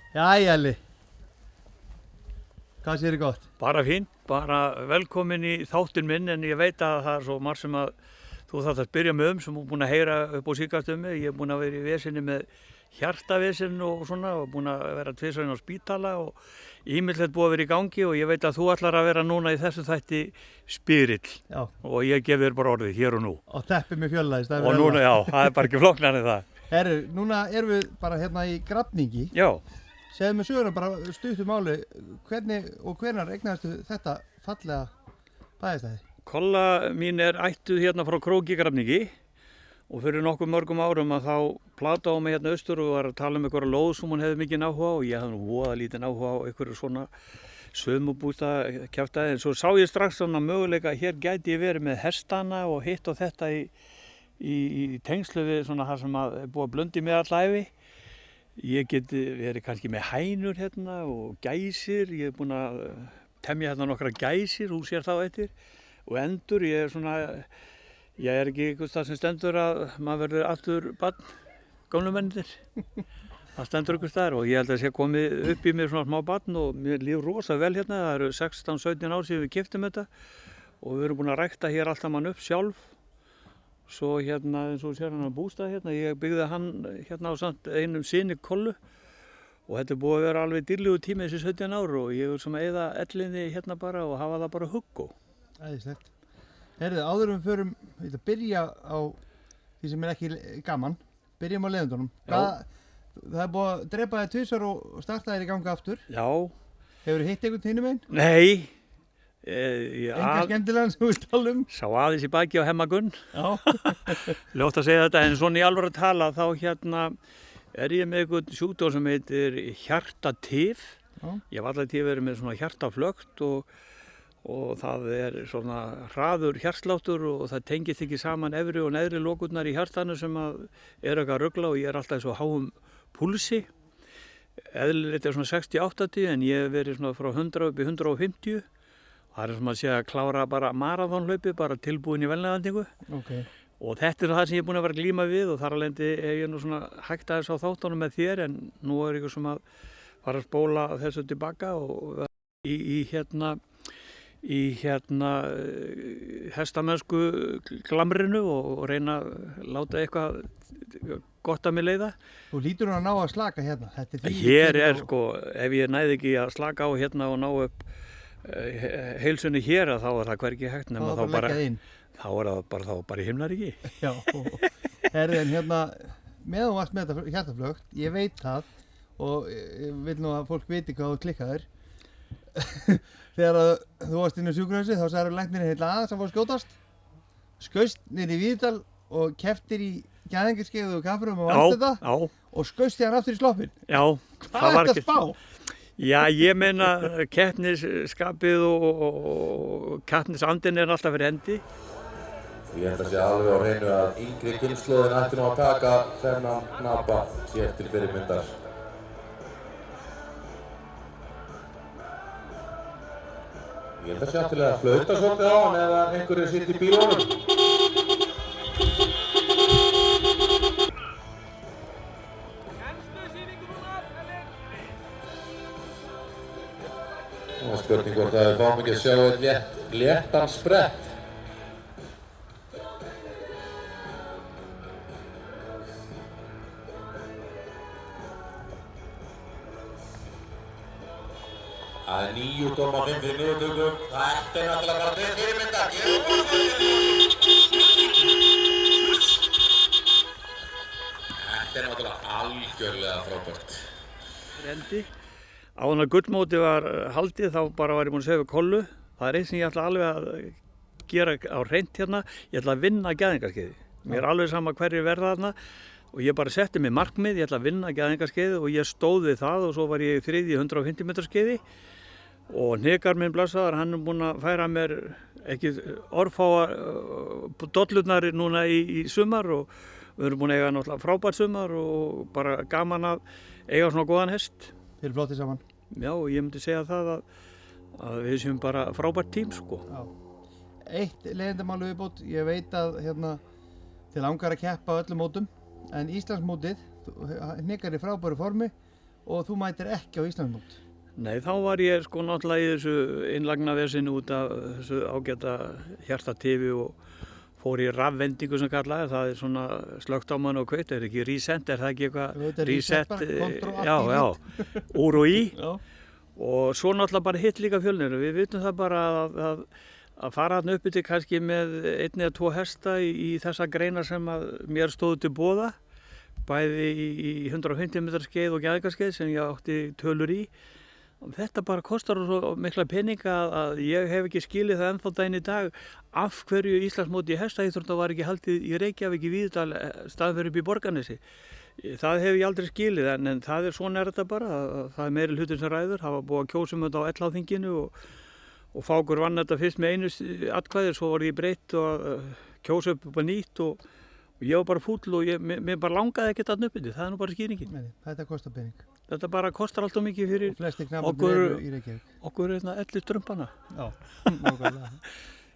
Jæja, Elli. Hvað sér þið gott? Bara fínt, bara velkomin í þáttinn minn, en ég veit að það er svo margt sem að þú þarft að spyrja mig sem þú er búin að heyra upp á síðkast mig. Ég er búin að vera í vesinni með hjartavesen og svona og búin að vera tvisvarinn á spítala og ýmislegt búið að vera í gangi og ég veit að þú ætlar að vera núna í þessu þætti spyrill. Já. Og ég gef þér bara orðið hér og nú. Og teppi með fjöllaðist. Og núna, já, það er bara ekki flóknar en það. Herru, núna erum við bara hérna í Grafningi. Já. Segðu mig söguna bara stuttu máli, hvernig og hvenær eignaðistu þetta fallega bæjarstæði? Kolla mín er ættuð hérna frá Króki í Grafningi og fyrir nokkuð mörgum árum að þá plataði mig hérna austur og var að tala um einhverja lóð sem hún hefði mikið áhuga á og ég hafði nú voða lítinn áhuga á einhverju svona sömubústa kjaftaði, en svo sá ég strax svona möguleika að hér gæti ég verið með hestana og hitt og þetta í tengslu við svona það sem að er búið að blunda í mig alla ævi. Ég geti verið kannski með hænur hérna og gæsir, ég er búinn að temja hérna nokkra gæsir, hún sér þá eftir, og endur, ég er ekki einhvers það sem stendur að maður verður aftur barn, gamlu mennir. Það stendur einhvers þar og ég held að það sé komið upp í mér svona smá barn og mér líður rosa vel hérna, það eru 16-17 ár síðan við keyptum þetta og við erum búin að rækta hér allt saman upp sjálf. Svo hérna, eins og sér hann að bústað hérna, ég byggði hann hérna á samt einum syni Kollu og þetta er búið að vera alveg dýrlegur tími þessi 17 ár og ég er svona að eyða ellinni hérna bara og hafa það bara huggó. Æðislegt. Herðu, áður við förum, ég ætla að byrja á því sem er ekki gaman, byrjum á leiðundunum. Það er búið að drepa þér tvisvar og starta þér í ganga aftur. Já. Hefur þið hitt einhvern hinum einn? Nei. Enga skemmtilegan sem við talum. Sá aðeins í baki á Hemmagunn. Já. Ljótt að segja þetta, en svona í alvöru að tala þá hérna er ég með einhvern sjúkdóm sem heitir hjartatif. Já. Ég hef allir verið með svona hjartaflökt og það er svona hraður hjartsláttur og það tengist ekki saman efri og neðri lokurnar í hjartanu sem að er eitthvað að rugla og ég er alltaf í svo háum púlsi. Eðlilegt er svona 60-80 en ég hef verið svona frá 100 upp í 150. Það er sem að sé að klára bara maraþonhlaupi, bara tilbúin í velnæðandingu. Okay. Og þetta er það sem ég er búin að vera að glíma við og þar alveg er ég nú svona hægt aðeins á þáttunum með þér en nú er ég sem að fara að spóla þessu tilbaka og í hestamennsku glamrinu og reyna að láta eitthvað gott að mig leiða. Þú lítur að ná að slaka hérna. Hér er sko, ef ég næði ekki að slaka á hérna og ná upp heilsunni hér að þá er það hvergi hægt nema þá bara er það bara í himnaríki. Já, herðin hérna meðan þú varst með þetta hjartaflökt, ég veit það og ég vil nú að fólk viti hvað þú klikkaðir. Þegar þú varst inn á sjúkrahúsi þá sagði læknirinn heila að það fór skjótast, skaust niður í Víðdal og keftir í gæðingarskeið og kaffirum og vannst þetta og skausti hann aftur í sloppinn. Já, hvað er þetta að spá? Já, ég meina keppnisskapið og keppnisandinn er alltaf fyrir hendi. Ég held að sé alveg á hreinu að yngri kynslóðin ætti nú að taka þennan knapa sér til fyrirmyndar. Ég held að sé afturlega að flauta svolítið á hann eða einhverju sitt í bílunum. Það er spurning hvort að við fáum ekki að sjá einn léttan sprett. Það er 9,5 fyrir niðurtökum. Þetta er náttúrulega bara til fyrirmyndar. Þetta er náttúrulega algjörlega frábært. Rendi. Áður en gullmótið var haldið þá bara var ég búinn að segja við Kollu. Það er eitt sem ég ætla alveg að gera á hreint hérna. Ég ætla að vinna gæðingarskeiði. Mér er alveg sama hverjir verða þarna og ég bara setti mig markmið, ég ætla að vinna gæðingarskeiði og ég stóð við það og svo var ég í 150 metra skeiði og hnekar minn blessaður, hann er búinn að færa mér ekki orðfáa dollurnar núna í sumar og við erum búin að eiga náttúrulega frábært sumar og bara gaman að eiga svona góðan hest. Þið eru flottið saman. Já, ég myndi segja það að við séum bara frábært tím sko. Já. Eitt leiðindamál viðbót, ég veit að hérna þið langar að keppa á öllum mótum en Íslandsmótið hnekar í frábæru formi og þú mætir ekki á Íslandsmót. Nei, þá var ég sko náttúrulega í þessu innlagnavesinu út af þessu ágæta hjartatifi og fór í rafvendingu sem kallaði, það svona slökkt á mann og kveikt, ekki reset, það ekki eitthvað Þetta er reset bara, Ctrl, já, úr og í Já. og svo náttúrulega bara hitt líka Fjölnir, við vitum það bara að fara hann uppi til kannski með 1 eða 2 hesta í þessa greinar sem að mér stóðu til boða, bæði í 150 metrar skeið og gæðingaskeið sem ég átti tölur í. Þetta bara kostar svo mikla peninga að ég hef ekki skilið það ennþá daginn í dag af hverju Íslandsmóti í hestaíþrótta var ekki haldið í Reykjavík í Víðdal staðinn fyrir upp í Borgarnesi. Það hef ég aldrei skilið en það svona þetta bara, það meiri hlutur sem ræður, það var búið að kjósa þetta á Ellháþinginu og Fákur vann þetta fyrst með einu atkvæði, svo var ég breytt og kjósa upp á nýtt og ég var bara fúll og mér bara langaði ekkert að nöppið, það nú bara skýringin. Nei, þetta kostar pening. Þetta bara kostar alltaf mikið fyrir Flestir knaparnir eru í Reykjavík. okkur elli strömpana. Já, nákvæmlega.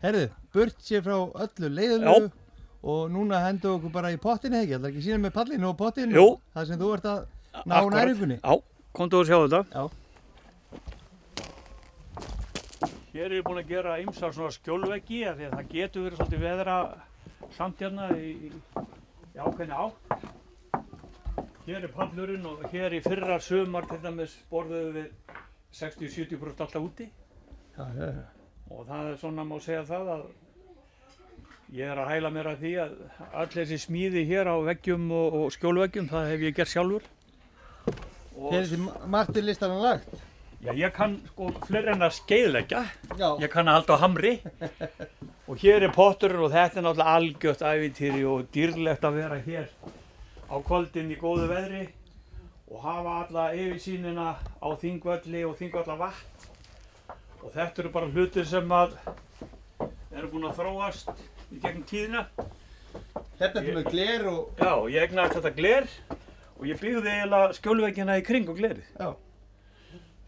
Herðu, burt sér frá öllu leiðulegu og núna hendur okkur bara í pottin, ekki? Það er ekki sína með pallinu og pottinu? Jú. Það sem þú ert að ná næringunni? Já, komdu og sjá þetta. Já. Hér er ég búinn að gera ýmsar svona skjólveggi af því að það getur verið svolítið veðra samt hérna í ákveðni átt. Hér er pallurinn og hér í fyrra sumar til dæmis borðuðum við 60-70% alltaf úti. Já. Og það er svona, má segja það að ég er að hæla mér að því að öll þessi smíði hér á veggjum og skjólveggjum, það hef ég gert sjálfur. Hér er því margt til listanum lagt. Já, ég kann sko fleiri en að skeiðleggja, Já. ég kann að halda á hamri og hér er potturinn og þetta er náttúrulega algjört ævintýri og dýrlegt að vera hér á kvöldin í góðu veðri og hafa alla yfirsýnina á Þingvelli og Þingvallavatn og þetta eru bara hlutir sem að eru búin að þróast í gegnum tíðina. Hérna er með gler og... Já, ég egnaði þetta gler og ég byggði eiginlega skjólveggina í kring og glerið. Já.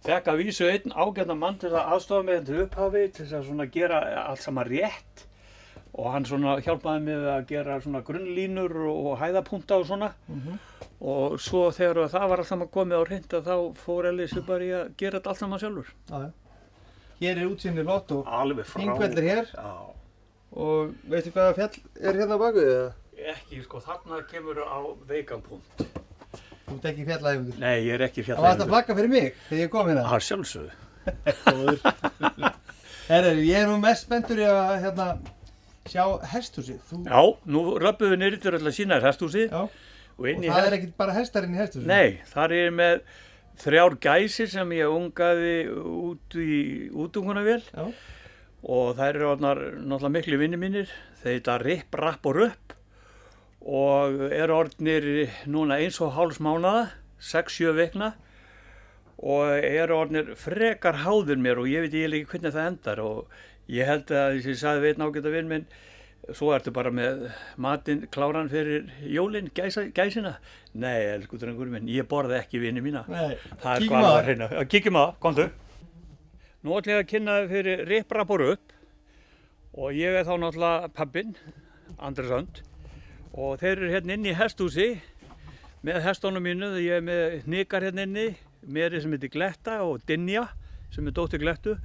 Fekk að vísu einn ágætnan mann til að aðstofa mig til upphafi til að svona gera allt saman rétt og hann svona hjálpaði mig að gera svona grunnlínur og hæðapunta og svona og svo þegar það var allt saman komið á hreint þá fór Ellis bara í að gera þetta allt saman sjálfur. Já. Hér er útsýnið flott og Alveg frá. Þingvellir hér. Já. Og veistu hvaða fjall er hérna baku eða? Ekki, sko, þarna kemur á veikan punkt. Þú ert ekki fjallæfingur. Nei, ég er ekki Það var þetta að flagga fyrir mig þegar ég kom hérna. Það sjálfsögðu. Góður. Herru, ég er nú mest spenntur í að hérna sjá hesthúsið. Já, nú röpum við niður til að sína þér hesthúsið. Já. Og inn í það er ekkert bara hestar inn í hesthúsið. Nei, þar er ég með 3 gæsir sem ég ungaði út í útungunavél. Já. Og þær eru náttúrulega miklu vinni mínir. Þeir heita Ripp, Rapp og Rupp og eru orðnir núna 1,5 mánaða, 6-7 vikna og eru orðnir frekar háðir mér og ég veit ekki hvernig það endar og ég held að ég sagði við einn ágæta vinn minn, svo ertu bara með matinn kláran fyrir jólin, gæsina. Nei, elsku drengur minn, ég borði ekki vini mína. Nei, það er kíkjum hvað á að reyna. Kíkjum á það, komdu. Nú ætlum ég að kynna þið fyrir Ripp, Rapp og Rupp og ég er þá náttúrulega pabbinn, Andrés Önd og þeir eru hérna inni í hesthúsi með hestunum mínu, ég er með hnikar hérna inni, Meri sem heitir Gletta og Dynja sem er dóttir Glettu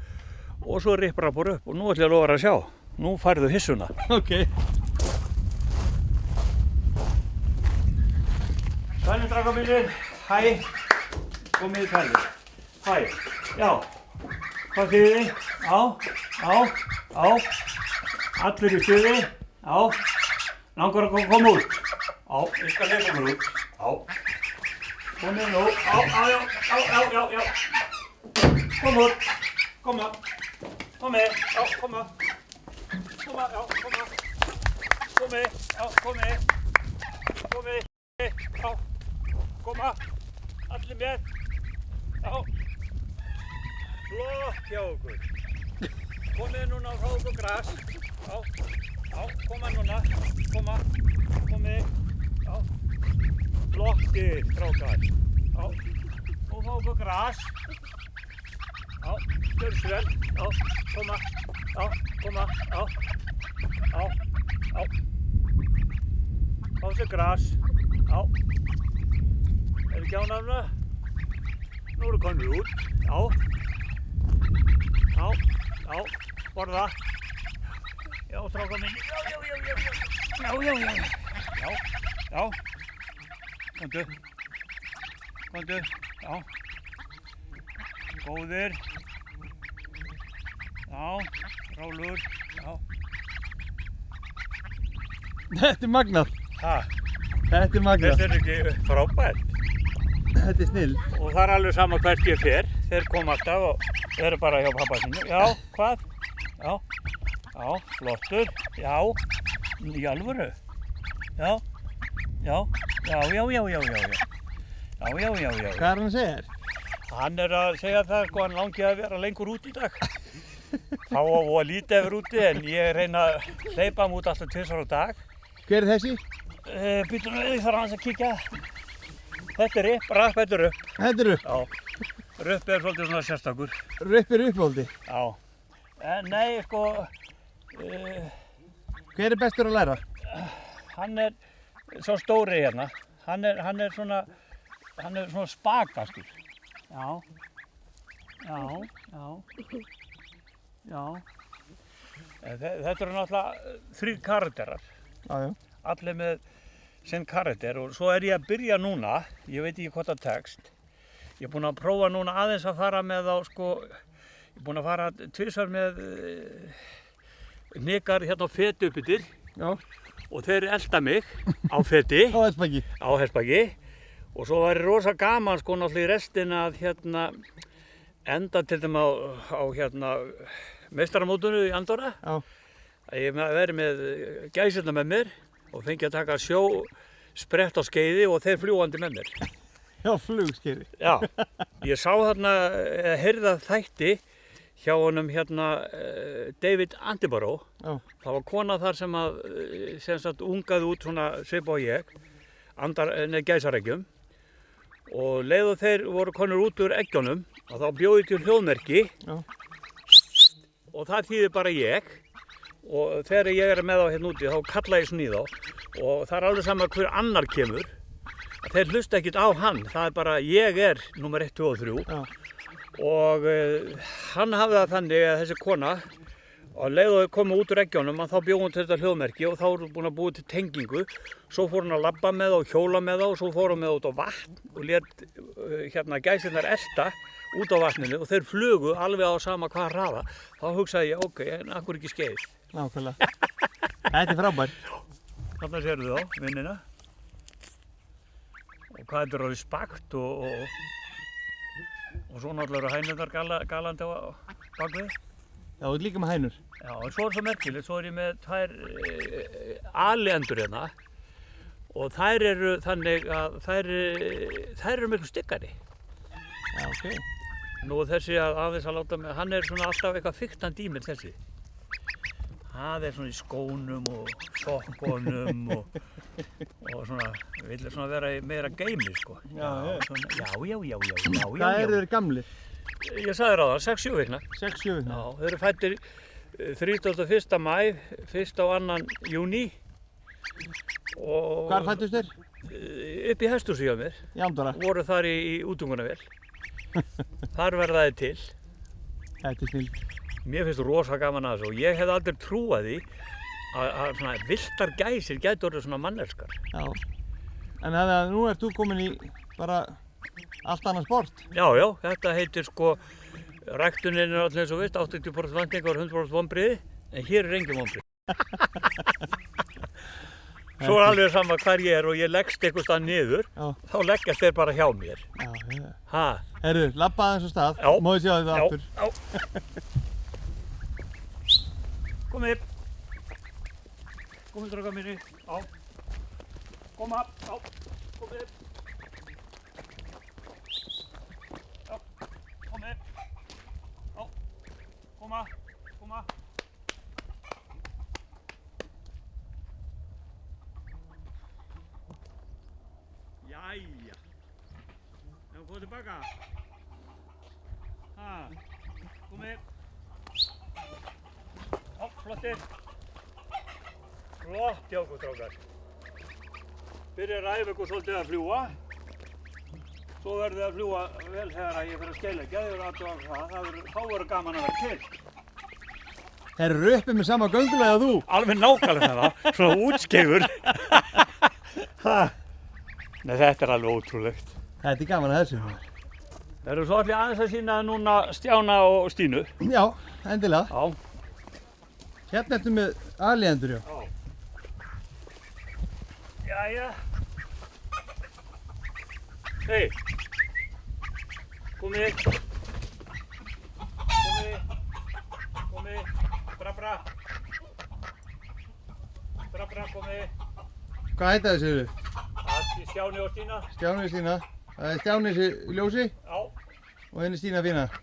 og svo Ripp, Rapp og Rupp og nú ætlum ég að lofa að sjá, nú færðu hissuna. Ok. Sælir draka mínir, hæ, komið í sælir, hæ, já, hvað þýðir þið? Á, allir í stuði, langar að koma út, ég skal lesa mér út, komið nú, já, kom út, koma, komið, koma, allir með, flott hjá okkur, komið núna frá okkur gras, koma núna, komið, flottir strákar, nú frá okkur gras, gjörðu svo vel, koma, fá sér gras, er ekki ánægður? nú eru konur út. Já, borða. Já, strákar mínir. Já. Komdu, já. Góðir. Já, rólur, já. Þetta er magnað. Ha, Þetta er magnað. þetta er ekki frábært. Þetta er snill. Og það er alveg sama hvert ég fer. Þeir koma alltaf og eru bara hjá pappa sinu. Já, hvað? Já, flottur. Já, í alvöru. Já. Hvað er hann að segja þér? Hann er að segja það, sko, hann langi að vera lengur út í dag. Þá var lítið yfir úti en ég reyna að hleypa hann út alltaf 2 á dag. Hver er þessi? Býtum við þar hans að kíkja. Þetta er upp, þetta er upp. Þetta er upp. Já, rupp er svolítið svona sérstakur. Rupp er uppvóldi. Já, en nei, sko, Hver er bestur að læra? hann er svo stóri hérna. Hann er svona spakastur. Já. Þetta eru náttúrulega 3 karakterar. Já. Allir með sinn karakter og svo er ég að byrja núna, ég veit ekki hvort það tekst. Ég er búinn að prófa núna aðeins að fara með þá, sko, ég er búinn að fara 2 með hnikar hérna á feti uppbyttir. Já. Og þeir elda mig á feti, Á hestbaki. á hestbaki. Og svo væri rosa gaman, sko, náttúrulega í restina að hérna enda til þeim á meistaramótinu í Andorra. Já. Að ég veri með gæsirna með mér og fengi að taka sprett á skeiði og þeir fljúandi með mér. Já, flugskeiði. Já, ég sá þarna, heyrða þætti hjá honum hérna David Attenborough. Já. Það var kona þar sem sagt ungaði út svona svipa og ég, gæsareggjum. Og leið og þeir voru konur út úr eggjónum og þá bjóði til hljóðmerki. Já. Og það þýðir bara ég. Og þegar ég er með þá hérna úti þá kalla ég svona í þá og það er alveg sama hver annar kemur. Þeir hlusta ekkert á hann, það er bara ég er númer 1, 2 og 3. Já. Og hann hafði það þannig að þessi kona og leið og komu út úr eggjónum að þá bjó hún til þetta hljóðmerki og þá voru búin að búið til tengingu. Svo fór hún að labba með það og hjóla með það og svo fór hún með út á vatn og lét gæsirnar elta út á vatninu og þeir flugu alveg á sama hvað hraða. Þá hugsaði ég, ok, en akkur ekki skeið. Nákvæmlega. Þetta er frábært. Þarna sérðu þá, vinnina. Og hvað þetta er orðið spakt og svo náttúrulega eru hænurnar galandi á bakvið. Já, þú ert líka með hænur. Já, en svo er svo merkilegt, svo er ég með 2 aliendur hérna og þær eru þannig að þær eru miklu styggari. Já, ok. Nú þessi aðeins að láta mig, hann er svona alltaf eitthvað fiktandi í mér þessi. Það er svona í skónum og sokkunum og svona, vill svona vera í meira geimi, sko. Já. Já. Hvað eru þeir gamlir? Ég sagði þér á það, 6-7 vikna. 6-7 vikna. Já, þeir eru fæddir 31. maí, 1. og 2. júní. Hvar fæddust þeir? Upp í hesthúsi hjá mér. Í Andorra. Voru þar í útungunavél. Þar verða þeir til. Þetta er snill. Mér finnst rosa gaman að þessu og ég hef aldrei trúað því að svona villtar gæsir gætu orðið svona mannelskar. Já. En þannig að nú ert þú komin í bara allt annað sport. Já, þetta heitir sko, ræktunin er allir eins og veist, 80% væntingar og 100% vonbrigði, en hér er engin vonbrigði. Svo er alveg sama hvar ég er og ég leggst eitthvað stað niður, þá leggjast þeir bara hjá mér. Já. Ha? Herru, labba aðeins á stað. Já. Móðu sjá þetta aftur. Já. Komið. Komið, draugar mínir. Já. Koma. Já. Komið. Já. Komið. Já. Koma. Jæja. Já, komið tilbaka. Ha. Komið. Já, flottir. Flott hjá okkur, strákar. Byrja að ræfa ykkur svolítið að fljúga. Svo verður þið að fljúga vel þegar ég fer að skeiðleggja. Þið verður aðtöða þá verður gaman að vera til. Þeir eru uppi með sama göngulega þú. Alveg nákvæmlega það, svona útskeifur. Nei, þetta er alveg ótrúlegt. Þetta er gaman að þessu. Það eru svo allir aðeins að sína núna Stjána og Stínu. Já, endilega. Já. Hérna ertu með alíendur, já. Jæja. Hei. Komið. Komið. Bra. Komið. Hvað heita þessu? Það er Stjáni og Stína. Stjáni og Stína. Það er Stjáni þessi ljósi Já. og henni Stína fína. Já.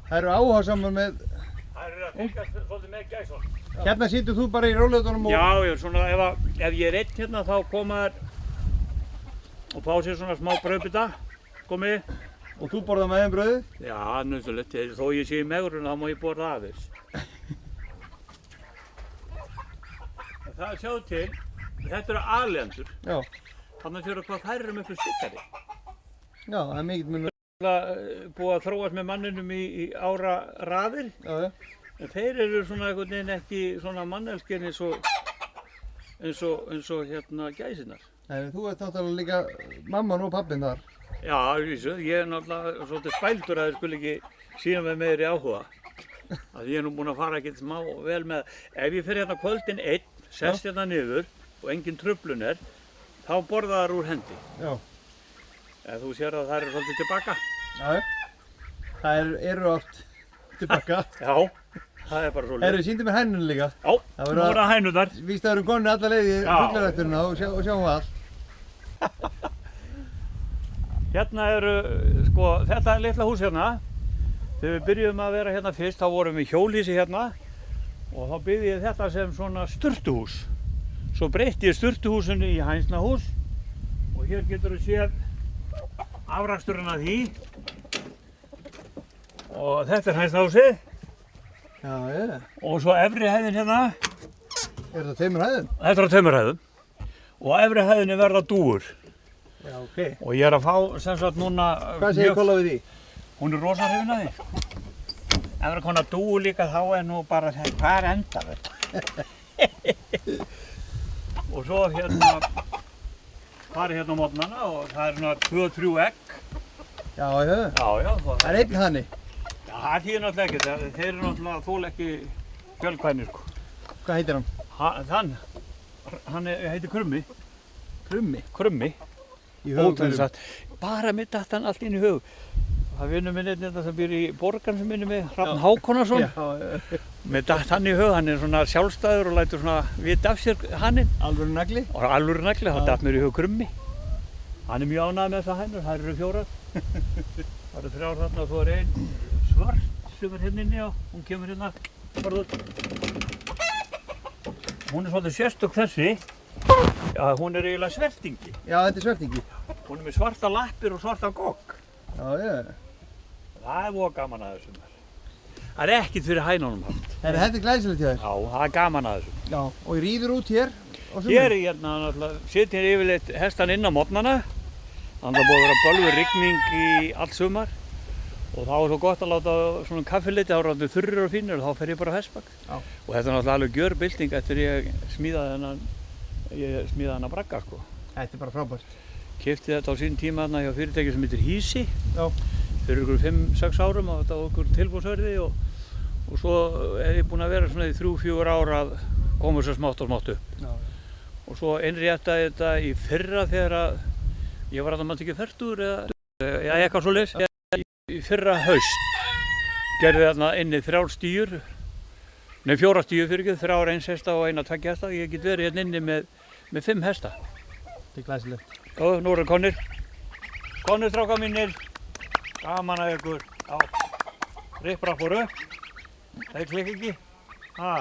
Það eru áhugasamar með... Það eru að fylgjast svolítið með gæsvagn. Hérna situr þú bara í rólegheitunum og... Já, svona ef ég er einn hérna þá koma þær og fá sér svona smá brauðbita. Komið. Og þú borðar með þeim brauðið? Já, nöðsulegt. Þó ég sé í megrun þá má ég borða aðeins. Það sjáðu til, þetta eru aleendur. Já. Þannig að þau eru hvað þær eru miklu stykkari. Já, það er mikill munur. Það er búið að þróast með manninum í ára raðir. Já. En þeir eru svona einhvern veginn ekki svona mannelskir eins og hérna gæsirnar. Nei, þú ert náttúrulega líka mamman og pappin þar. Já, ég er náttúrulega svolítið spældur að þeir skuli ekki sína með meiri áhuga. Að ég er nú búinn að fara ekkert smá vel með. Ef ég fer hérna kvöldin einn, sest hérna niður og engin truflun er, þá borða þær úr hendi. Já. Ef þú sér að þær eru svolítið tilbaka. Já. Það eru oft tilbaka. Já, það er bara svolítið. Eru sýndi mér hænunum líka. Já, nú eru að hænurnar. Víst að við erum konið alla leið í fuglarækturina og sjáum við allt. Hérna eru, sko, þetta er litla hús hérna. Þegar við byrjuðum að vera hérna fyrst, þá vorum við hjólhýsi hérna og þá byggði ég þetta sem svona sturtuhús. Svo breytti ég sturtuhúsinu í hænsnahús og hér getur þú séð afraksturinn af því. Og þetta er hænsnahúsið. Já. Og svo efri hæðin hérna. Er það tveimur hæðum? Þetta er á tveimur hæðum. Og á efri hæðinni verða dúfur. Já, ok. Og ég er að fá sem sagt núna... Hvað segir Kolla við því? Hún er rosa hrifin af því. Ef það er konar dúu líka þá er nú bara hvað er endar þetta? Og svo hérna farið hérna á morgnana og það er svona 2-3 egg. Já. Já. Það er einn hanni. Já, það þýðir náttúrulega ekki. Þeir eru náttúrulega þól ekki fjölkvænir sko. Hvað heitir hann? Hann heitir Krummi. Krummi? Í Ótrúlega. Bara mitt datt hann allt inn í hug. Það er vinnur minn hérna sem býr í Borgan sem minnir mig, Hrafn Hákonarsson. Já. Mér datt hann í hug, hann er svona sjálfstæður og lætur svona vita af sér hanninn. Alvöru nagli? Og alvöru nagli, þá datt mér í hug Krummi. Hann er mjög ánægður með þessar hænur, það eru 4. Það eru 3 þarna og svo er ein svart sem er hérna inni og hún kemur hérna. Hún er svolítið sérstök þessi. Já, hún er eiginlega svertingi. Já, þetta er svertingi. Hún er með svarta lappir og svarta gogg. Já. Það er voða gaman að þessum. Það er ekkert fyrir hænunum haft. Þetta er glæsilegt hjá þér. Já, það er gaman að þessum. Já, og ég rýður út hér á sumrin. Hér er hérna náttúrulega, setjum yfirleitt hestan inn á morgnana. Þannig að það búið að vera bölvur rigning í allt sumar. Og þá er svo gott að láta svona kaffiliti, þá er það þurrir og fínir og þá fer ég bara á hestbak. Já. Og þetta er náttúrulega alveg gjörbylting eftir ég smíðaði hennar bragga sko. Þetta er bara frábært. Keypti þetta á sín tíma hérna hjá fyrirtæki sem heitir Hýsi. Já. Fyrir ykkur 5-6 árum og þetta var ykkur tilbúðsverði og svo hef ég búinn að vera svona í 3-4 ár að koma svo smátt og smátt upp. Já. Og svo innréttaði þetta í fyrra þegar að ég var að maður ekki fertur eða eitthvað svoleiðis. Í fyrra haust gerði þarna inni 4 stíur fyrir ekki, 3 1 hesta og 1 2 hesta. Ég get verið hérna inni með 5 hesta. Þetta er glæsilegt. Já, nú eru konir. Konir strákar mínir. Gaman að ykkur. Já. Rippra fór upp. Það klikk ekki. Ha.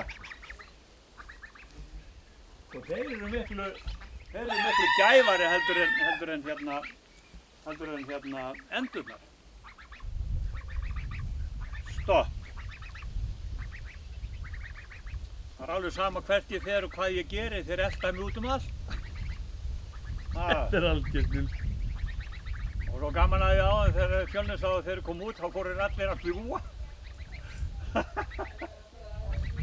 Og þeir eru miklu gæfari heldur en endurnar. Stopp. Það er alveg sama hvert ég fer og hvað ég geri, þeir elta mig út um allt. Þetta er algjör snill. Og svo gaman að því áðan þegar Fjölnir sá að þeir kom út, þá fóru allir að fljúa.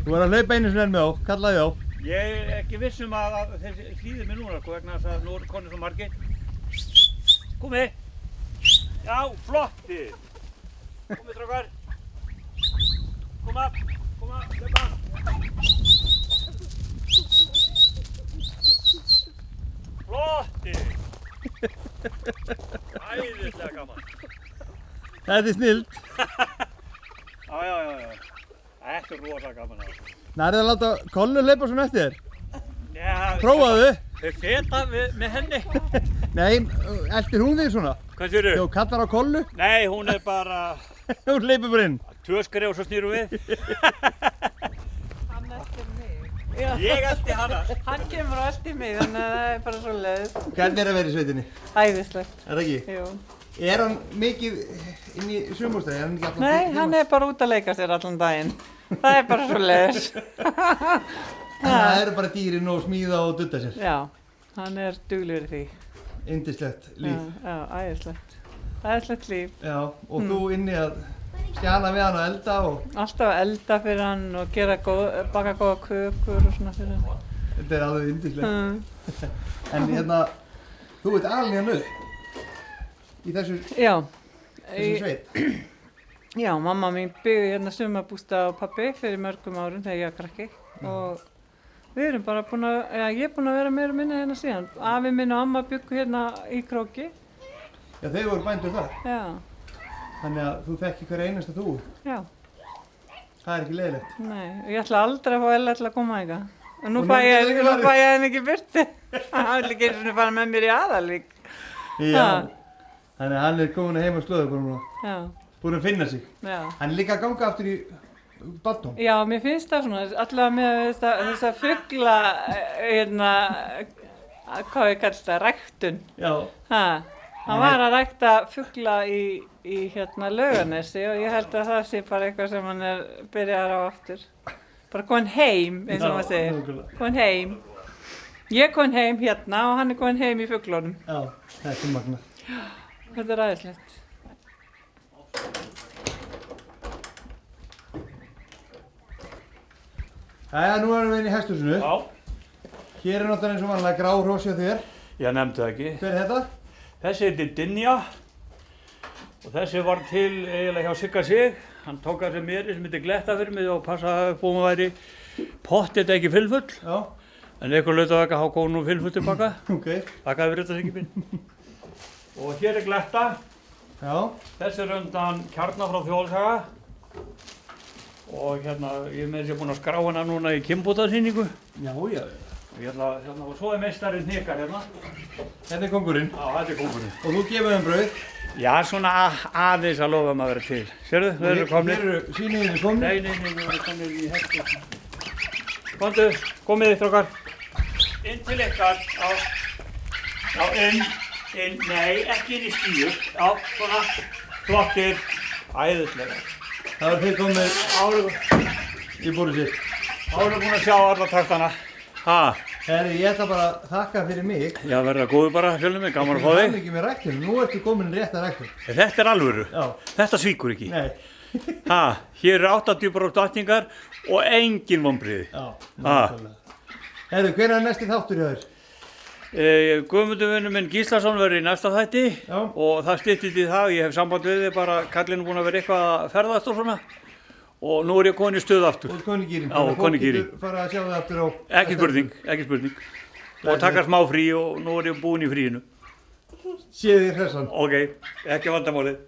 Þú var að hlaupa einu sinni enn með á, kallaði á. Ég er ekki viss að þeir hlýðir mig núna, sko, vegna þess að nú eru konur svo margir. Komið! Já, flottir! Komið, strákar! Koma, hlaupa! Flottir! Æðislega gaman! Þetta er snillt. Já. Þetta er rosa gaman að það. Nærið að láta Kollu hlaupa svona eftir þér. Já, Prófaðu. Þau feta með henni. Nei, eltir hún þig svona? Hvað séru? Þegar þú kallar á Kollu? Nei, hún er bara Hún hleypur bara inn. 2 skref og svo snýrum við. Hann eltir mig. Ég elti hana. Hann kemur og eltir mig, þannig að það er bara svo leiðis. Hvernig er að vera í sveitinni? Æðislegt. Er það ekki? Jú. Er hann mikið inn í sumúrstæði? Er hann ekki allan Nei, hann er bara út að leika sér allan daginn. Það er bara svo leiðis. Það eru bara dýrin og smíða og dutta sér. Já, hann er duglegur í því. Yndislegt líf. Já, æðislegt. Æðislegt líf. Já, og þú inni að stjana við hann og elda og Alltaf að elda fyrir hann og baka góða kökur og svona fyrir hann. þetta er alveg yndislegt. En hérna, þú ert alveg hann upp í þessu Já. sveit. Já, mamma mín byggði hérna sumarbústað á pabbi fyrir mörgum árum þegar ég var krakki og við erum bara búin að, ég er búin að vera meira og minna hérna síðan. Afi minn og amma byggu hérna í Króki. Já, þeir voru bændur þar. Já, Þannig að þú þekki hver einasta þú. já, Það er ekki leiðilegt. nei, og ég ætla aldrei að fá Ella til að koma eitthvað. Og nú Og fæ nú ég getur ekki farið. henni ekki burti. Hann vil ekki einu sinni fara með mér í Aðalvík. Já. Ha. Þannig að hann er komin að heima á slóðu núna. Já, Búin að finna sig. já. Hann er líka að ganga aftur í badnum. Já, mér finnst það svona, allavega með þessa fugla, hérna, hvað ég kallt það, ræktun. Já. Hann var að rækta fugla í hérna Laugarnesi og ég held að það sé bara eitthvað sem hann er byrjar á aftur. Bara komin heim, eins og maður segir. nákvæmlega. Komin heim. Ég er komin heim hérna og hann er komin heim í fuglunum. Já, þetta er magnað. Þetta er aðeinslegt. Jæja, nú erum við inn í hesthúsinu. Já, Hér er náttúrulega eins og vanlega grá hross hjá þér. ég nefndi það ekki. Hver er þetta? Þessi heitir Dynja og þessi var til eiginlega hjá Sigga Sig. Hann tók að sem mér sem heitir Gletta fyrir mig og passaði upp og maður væri pottið ekki fylfull. Já, En einhver laut að veka þá kom nú fylfull tilbaka. ok. Þakkaði fyrir þetta Siggi minn. Og hér er Gletta. Já, Þessi er undan Kjarna frá Þjóðsaga. Og hérna, ég með þessi búinn að skrá hana núna í kynbótasýningu. já. Og svo er meistarinn Hnikar hérna. Þetta er kóngurinn. Já, þetta er kóngurinn. Og þú gefur þeim brauð. Já, svona aðeins að lofa maður að vera til. Sérðu, þau eru komnir. Hér eru síniðinni komnir. Nei, við erum komnir í hesthúsinu. Komdu, komið þið strákar. Inn til ykkar. Já, inn, nei, ekki inn í stíu. Já, svona, flottir, æðislega. Það var þeir komnir Árum í búrið sitt. búin að sjá alla taktana. Ha, Herri, ég ætla bara að þakka fyrir mig. já, verða góðu bara, fjölnum mig, gaman að fá Ég þig. kann ekki með ræktinu. Nú ertu komin rétt að ræktinu. Þetta er alvöru. Já. Þetta svíkur ekki. Nei. Ha, hér eru 80% dottingar og engin vonbrigði. Já, Ha. nákvæmlega. Herri, hvenær er næsti þáttur hjá þér? Guðmundur vinur minn Gíslason verður í næsta þætti Já. og það styttist í það, ég hef samband við þig bara, kallinn er búinn að vera eitthvað að ferðast og svona og nú er ég komin í stöð aftur. Og konigýrin. Já, konigýrin. Fólk getur fara að sjá það aftur á... Ekki spurning. Og taka smá frí og nú er ég búinn í fríinu. Séð þér hressan. Ok, ekki vandamálið.